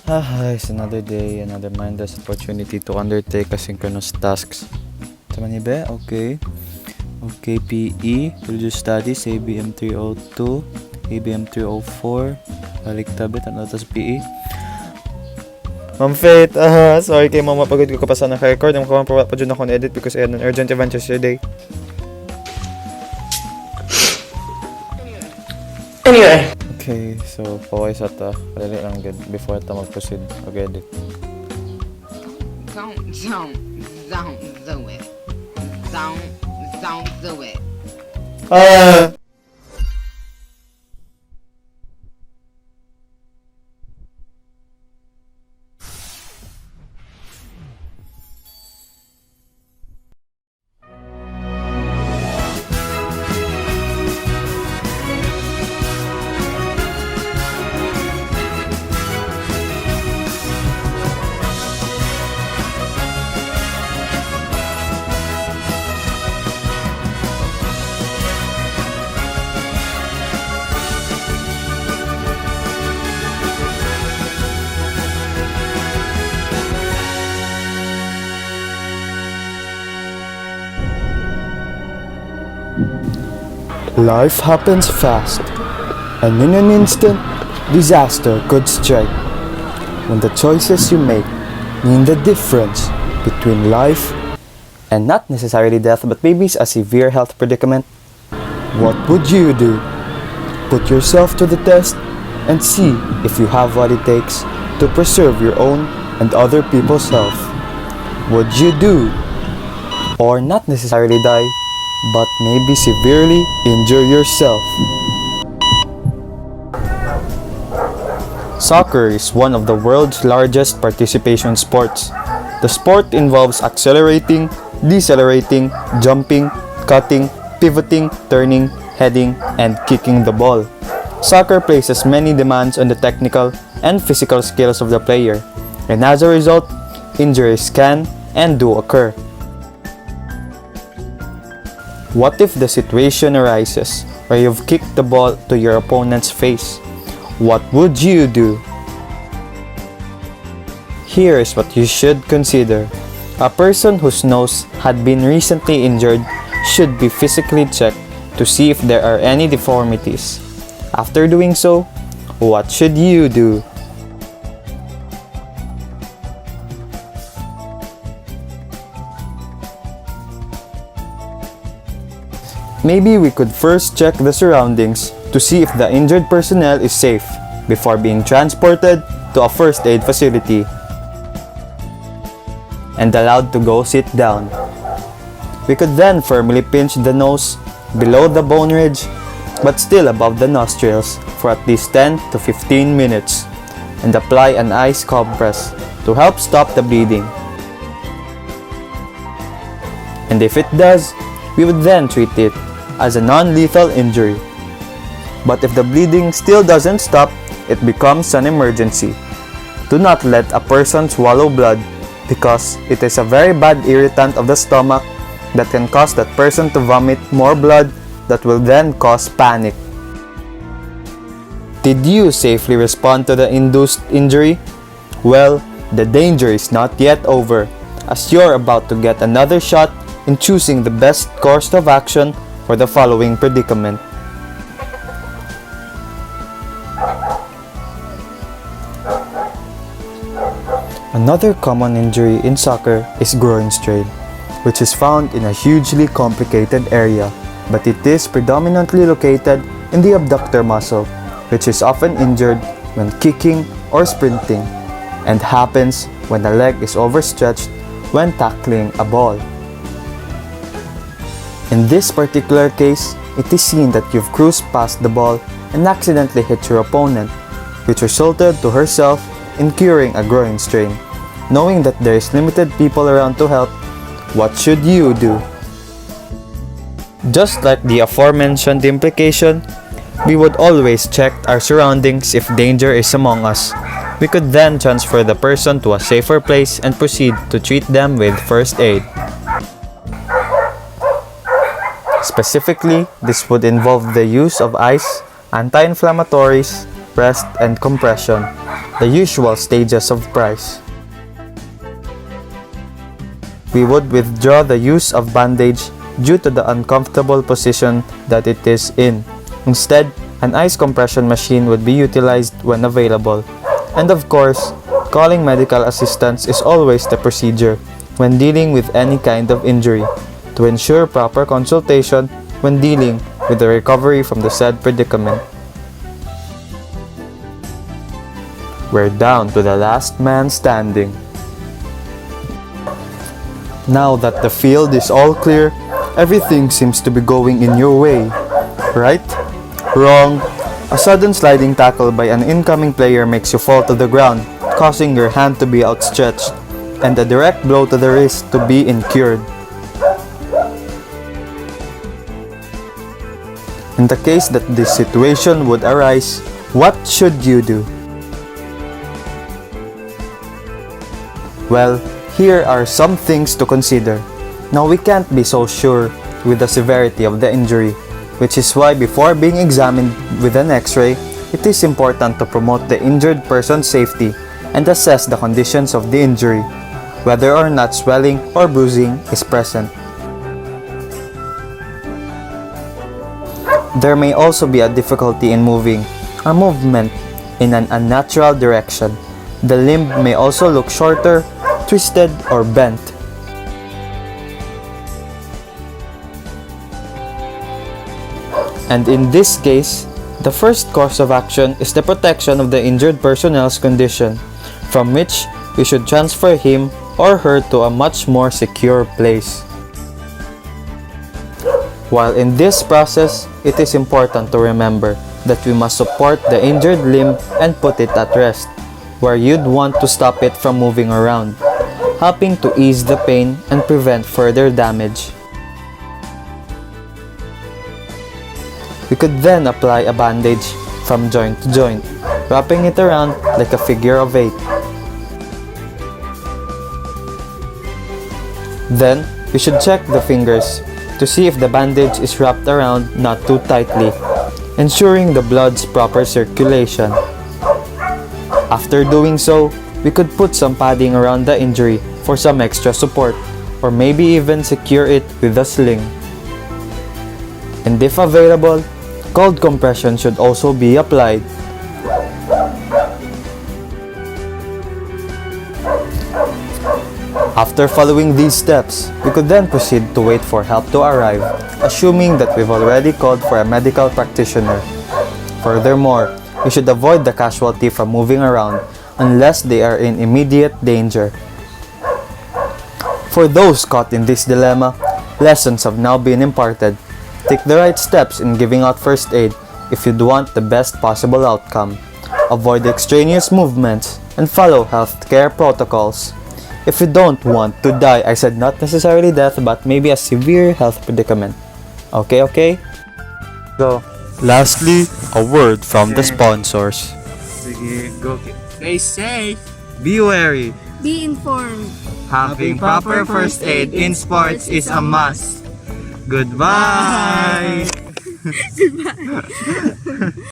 It's another day, another mindless opportunity to undertake asynchronous tasks. Tamanibe? Okay. Okay, PE, Religious Studies, ABM 302, ABM 304, balik tabit, ano ito sa PE? Ma'am Faith, sorry kay mama, pagod ko kapasa na record. Yung kawan pa dyan ako na-edit because I had an urgent event yesterday. Anyway. Okay, so paway sa ta. Dali lang good before ta mag-proceed mag-edit. Don't do it. Don't do it. Life happens fast, and in an instant, disaster could strike. When the choices you make mean the difference between life and not necessarily death, but maybe a severe health predicament, what would you do? Put yourself to the test and see if you have what it takes to preserve your own and other people's health. Would you do, or not necessarily die, but maybe severely injure yourself? Soccer is one of the world's largest participation sports. The sport involves accelerating, decelerating, jumping, cutting, pivoting, turning, heading, and kicking the ball. Soccer places many demands on the technical and physical skills of the player, and as a result, injuries can and do occur. What if the situation arises where you've kicked the ball to your opponent's face? What would you do? Here is what you should consider. A person whose nose had been recently injured should be physically checked to see if there are any deformities. After doing so, what should you do? Maybe we could first check the surroundings to see if the injured personnel is safe before being transported to a first aid facility and allowed to go sit down. We could then firmly pinch the nose below the bone ridge but still above the nostrils for at least 10 to 15 minutes and apply an ice compress to help stop the bleeding. And if it does, we would then treat it as a non-lethal injury. But if the bleeding still doesn't stop, it becomes an emergency. Do not let a person swallow blood because it is a very bad irritant of the stomach that can cause that person to vomit more blood that will then cause panic. Did you safely respond to the induced injury? Well, the danger is not yet over, as you're about to get another shot in choosing the best course of action for the following predicament. Another common injury in soccer is groin strain, which is found in a hugely complicated area, but it is predominantly located in the abductor muscle, which is often injured when kicking or sprinting, and happens when the leg is overstretched when tackling a ball. In this particular case, it is seen that you've cruised past the ball and accidentally hit your opponent, which resulted to herself incurring a groin strain. Knowing that there is limited people around to help, what should you do? Just like the aforementioned implication, we would always check our surroundings if danger is among us. We could then transfer the person to a safer place and proceed to treat them with first aid. Specifically, this would involve the use of ice, anti-inflammatories, rest, and compression. the usual stages of price. We would withdraw the use of bandage due to the uncomfortable position that it is in. Instead, an ice compression machine would be utilized when available. And of course, calling medical assistance is always the procedure when dealing with any kind of injury to ensure proper consultation when dealing with the recovery from the said predicament. We're down to the last man standing. Now that the field is all clear, everything seems to be going in your way. Right? Wrong. A sudden sliding tackle by an incoming player makes you fall to the ground, causing your hand to be outstretched, and a direct blow to the wrist to be incurred. In the case that this situation would arise, what should you do? Well, here are some things to consider. Now we can't be so sure with the severity of the injury, which is why before being examined with an X-ray, it is important to promote the injured person's safety and assess the conditions of the injury, whether or not swelling or bruising is present. There may also be a difficulty in moving, a movement in an unnatural direction. The limb may also look shorter, twisted, or bent. And in this case, the first course of action is the protection of the injured personnel's condition, from which we should transfer him or her to a much more secure place. While in this process, it is important to remember that we must support the injured limb and put it at rest, where you'd want to stop it from moving around, helping to ease the pain and prevent further damage. We could then apply a bandage from joint to joint, wrapping it around like a figure of 8. Then, we should check the fingers to see if the bandage is wrapped around not too tightly, ensuring the blood's proper circulation. After doing so, we could put some padding around the injury for some extra support, or maybe even secure it with a sling. And if available, cold compression should also be applied. After following these steps, we could then proceed to wait for help to arrive, assuming that we've already called for a medical practitioner. Furthermore, we should avoid the casualty from moving around unless they are in immediate danger. For those caught in this dilemma, lessons have now been imparted. Take the right steps in giving out first aid if you'd want the best possible outcome. Avoid extraneous movements and follow healthcare protocols. If you don't want to die, I said not necessarily death, but maybe a severe health predicament. Okay? So, lastly, a word from the sponsors. Sige, go. Stay safe. Be wary. Be informed. Having proper first aid in sports is a must. Goodbye. Goodbye.